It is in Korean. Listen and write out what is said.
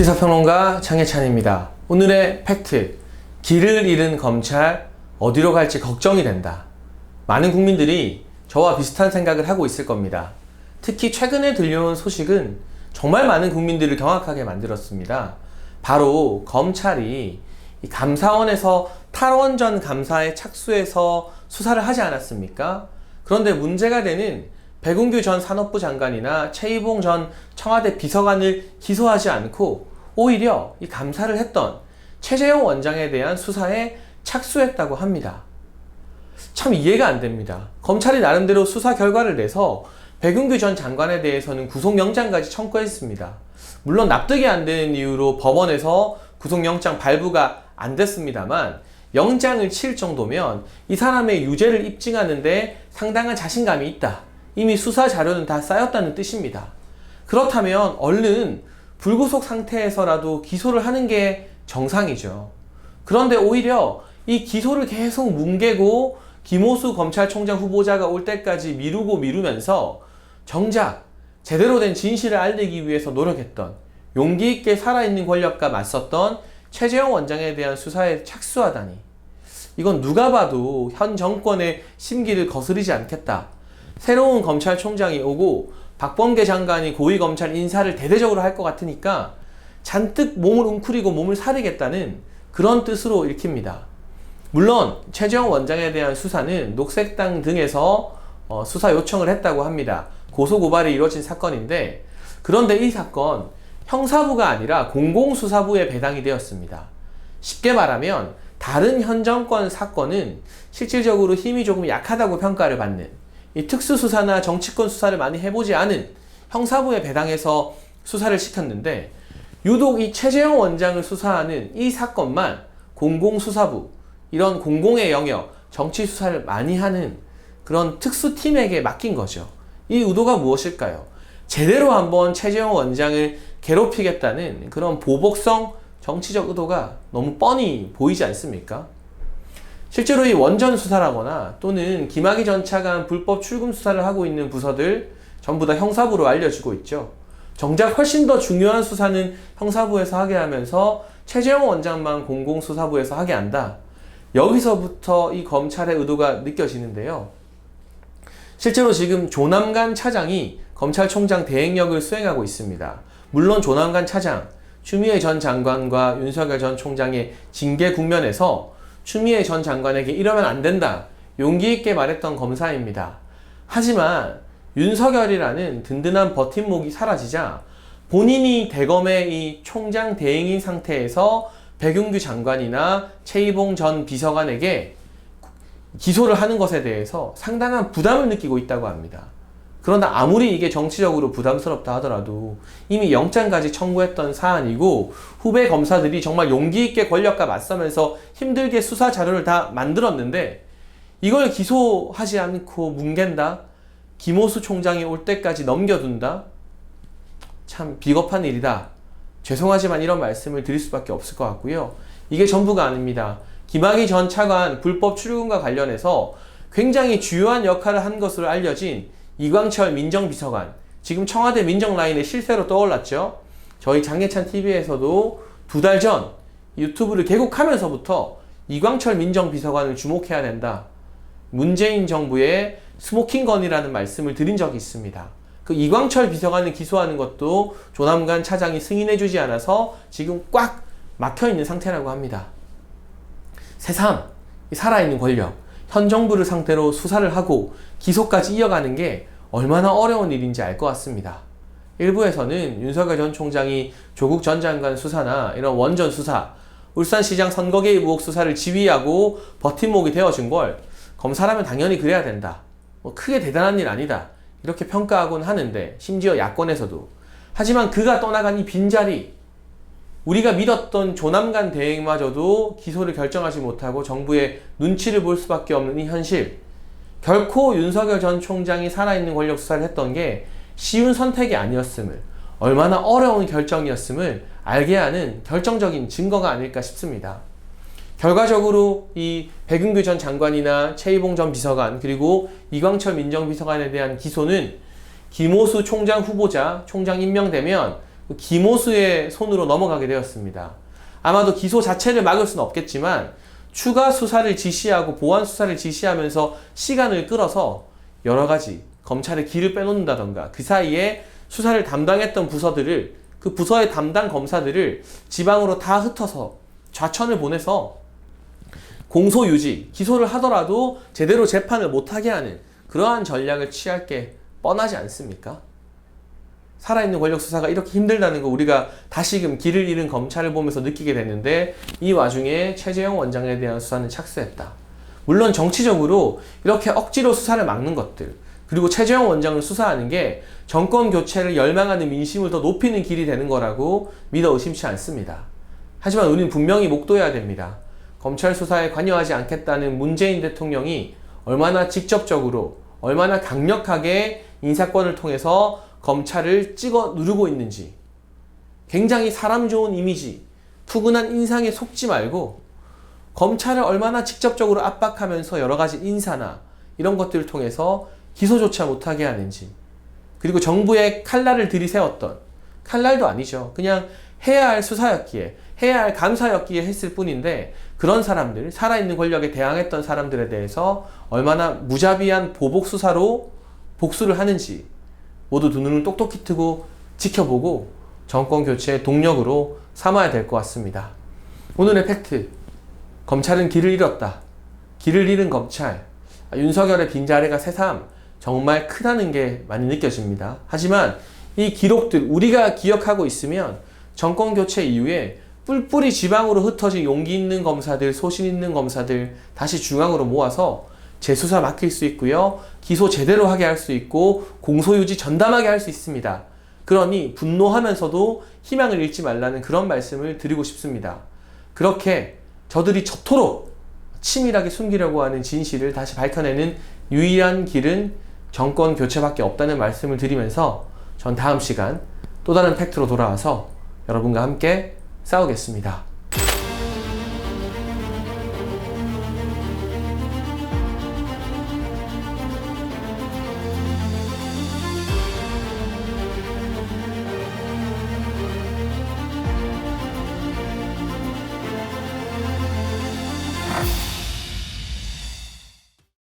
시사평론가 장혜찬입니다. 오늘의 팩트, 길을 잃은 검찰 어디로 갈지 걱정이 된다. 많은 국민들이 저와 비슷한 생각을 하고 있을 겁니다. 특히 최근에 들려온 소식은 정말 많은 국민들을 경악하게 만들었습니다. 바로 검찰이 감사원에서 탈원전 감사에 착수해서 수사를 하지 않았습니까? 그런데 문제가 되는 백운규 전 산업부 장관이나 최이봉 전 청와대 비서관을 기소하지 않고 오히려 이 감사를 했던 최재형 원장에 대한 수사에 착수했다고 합니다. 참 이해가 안 됩니다. 검찰이 나름대로 수사 결과를 내서 백운규 전 장관에 대해서는 구속영장까지 청구했습니다. 물론 납득이 안 되는 이유로 법원에서 구속영장 발부가 안 됐습니다만 영장을 칠 정도면 이 사람의 유죄를 입증하는데 상당한 자신감이 있다. 이미 수사 자료는 다 쌓였다는 뜻입니다. 그렇다면 얼른 불구속 상태에서라도 기소를 하는 게 정상이죠. 그런데 오히려 이 기소를 계속 뭉개고 김오수 검찰총장 후보자가 올 때까지 미루면서 정작 제대로 된 진실을 알리기 위해서 노력했던, 용기 있게 살아있는 권력과 맞섰던 최재형 원장에 대한 수사에 착수하다니, 이건 누가 봐도 현 정권의 심기를 거스르지 않겠다. 새로운 검찰총장이 오고 박범계 장관이 고위검찰 인사를 대대적으로 할 것 같으니까 잔뜩 몸을 웅크리고 몸을 사리겠다는 그런 뜻으로 읽힙니다. 물론 최재형 원장에 대한 수사는 녹색당 등에서 수사 요청을 했다고 합니다. 고소고발이 이루어진 사건인데, 그런데 이 사건 형사부가 아니라 공공수사부에 배당이 되었습니다. 쉽게 말하면 다른 현 정권 사건은 실질적으로 힘이 조금 약하다고 평가를 받는, 이 특수수사나 정치권 수사를 많이 해보지 않은 형사부에 배당해서 수사를 시켰는데, 유독 이 최재형 원장을 수사하는 이 사건만 공공수사부, 이런 공공의 영역, 정치 수사를 많이 하는 그런 특수팀에게 맡긴 거죠. 이 의도가 무엇일까요? 제대로 한번 최재형 원장을 괴롭히겠다는 그런 보복성 정치적 의도가 너무 뻔히 보이지 않습니까? 실제로 이 원전 수사라거나 또는 김학의 전 차관 불법 출금 수사를 하고 있는 부서들 전부 다 형사부로 알려지고 있죠. 정작 훨씬 더 중요한 수사는 형사부에서 하게 하면서 최재형 원장만 공공수사부에서 하게 한다. 여기서부터 이 검찰의 의도가 느껴지는데요. 실제로 지금 조남관 차장이 검찰총장 대행역을 수행하고 있습니다. 물론 조남관 차장, 추미애 전 장관과 윤석열 전 총장의 징계 국면에서 추미애 전 장관에게 이러면 안 된다, 용기 있게 말했던 검사입니다. 하지만 윤석열이라는 든든한 버팀목이 사라지자 본인이 대검의 이 총장 대행인 상태에서 백운규 장관이나 최이봉 전 비서관에게 기소를 하는 것에 대해서 상당한 부담을 느끼고 있다고 합니다. 그러나 아무리 이게 정치적으로 부담스럽다 하더라도 이미 영장까지 청구했던 사안이고, 후배 검사들이 정말 용기 있게 권력과 맞서면서 힘들게 수사 자료를 다 만들었는데 이걸 기소하지 않고 뭉갠다? 김오수 총장이 올 때까지 넘겨둔다? 참 비겁한 일이다. 죄송하지만 이런 말씀을 드릴 수밖에 없을 것 같고요. 이게 전부가 아닙니다. 김학의 전 차관 불법 출금과 관련해서 굉장히 주요한 역할을 한 것으로 알려진 이광철 민정비서관, 지금 청와대 민정라인의 실세로 떠올랐죠. 저희 장혜찬 TV에서도 2달 전 유튜브를 개국하면서부터 이광철 민정비서관을 주목해야 된다, 문재인 정부의 스모킹건이라는 말씀을 드린 적이 있습니다. 그 이광철 비서관을 기소하는 것도 조남관 차장이 승인해주지 않아서 지금 꽉 막혀있는 상태라고 합니다. 새삼 살아있는 권력, 현 정부를 상대로 수사를 하고 기소까지 이어가는 게 얼마나 어려운 일인지 알 것 같습니다. 일부에서는 윤석열 전 총장이 조국 전 장관 수사나 이런 원전 수사, 울산시장 선거 개입 의혹 수사를 지휘하고 버팀목이 되어준 걸 검사라면 당연히 그래야 된다, 크게 대단한 일 아니다, 이렇게 평가하곤 하는데, 심지어 야권에서도. 하지만 그가 떠나간 이 빈자리, 우리가 믿었던 조남관 대행마저도 기소를 결정하지 못하고 정부의 눈치를 볼 수밖에 없는 이 현실, 결코 윤석열 전 총장이 살아있는 권력 수사를 했던 게 쉬운 선택이 아니었음을, 얼마나 어려운 결정이었음을 알게 하는 결정적인 증거가 아닐까 싶습니다. 결과적으로 이 백운규 전 장관이나 최이봉 전 비서관, 그리고 이광철 민정비서관에 대한 기소는 김오수 총장 후보자 총장 임명되면 기모수의 손으로 넘어가게 되었습니다. 아마도 기소 자체를 막을 수는 없겠지만 추가 수사를 지시하고 보완 수사를 지시하면서 시간을 끌어서 여러 가지 검찰의 길을 빼놓는다던가 그 사이에 수사를 담당했던 부서들을 그 부서의 담당 검사들을 지방으로 다 흩어서 좌천을 보내서 공소 유지, 기소를 하더라도 제대로 재판을 못하게 하는 그러한 전략을 취할 게 뻔하지 않습니까? 살아있는 권력 수사가 이렇게 힘들다는 거 우리가 다시금 길을 잃은 검찰을 보면서 느끼게 됐는데 이 와중에 최재형 원장에 대한 수사는 착수했다. 물론 정치적으로 이렇게 억지로 수사를 막는 것들 그리고 최재형 원장을 수사하는 게 정권 교체를 열망하는 민심을 더 높이는 길이 되는 거라고 믿어 의심치 않습니다. 하지만 우리는 분명히 목도해야 됩니다. 검찰 수사에 관여하지 않겠다는 문재인 대통령이 얼마나 직접적으로 얼마나 강력하게 인사권을 통해서 검찰을 찍어 누르고 있는지 굉장히 사람 좋은 이미지, 푸근한 인상에 속지 말고 검찰을 얼마나 직접적으로 압박하면서 여러 가지 인사나 이런 것들을 통해서 기소조차 못하게 하는지 그리고 정부의 칼날을 들이세웠던 칼날도 아니죠. 그냥 해야 할 수사였기에 해야 할 감사였기에 했을 뿐인데 그런 사람들, 살아있는 권력에 대항했던 사람들에 대해서 얼마나 무자비한 보복 수사로 복수를 하는지 모두 두 눈을 똑똑히 뜨고 지켜보고 정권 교체의 동력으로 삼아야 될 것 같습니다. 오늘의 팩트, 검찰은 길을 잃었다. 길을 잃은 검찰, 윤석열의 빈자리가 새삼 정말 크다는 게 많이 느껴집니다. 하지만 이 기록들 우리가 기억하고 있으면 정권 교체 이후에 뿔뿔이 지방으로 흩어진 용기 있는 검사들, 소신 있는 검사들 다시 중앙으로 모아서 재수사 맡길 수 있고요. 기소 제대로 하게 할 수 있고 공소유지 전담하게 할 수 있습니다. 그러니 분노하면서도 희망을 잃지 말라는 그런 말씀을 드리고 싶습니다. 그렇게 저들이 저토록 치밀하게 숨기려고 하는 진실을 다시 밝혀내는 유일한 길은 정권 교체밖에 없다는 말씀을 드리면서 전 다음 시간 또 다른 팩트로 돌아와서 여러분과 함께 싸우겠습니다.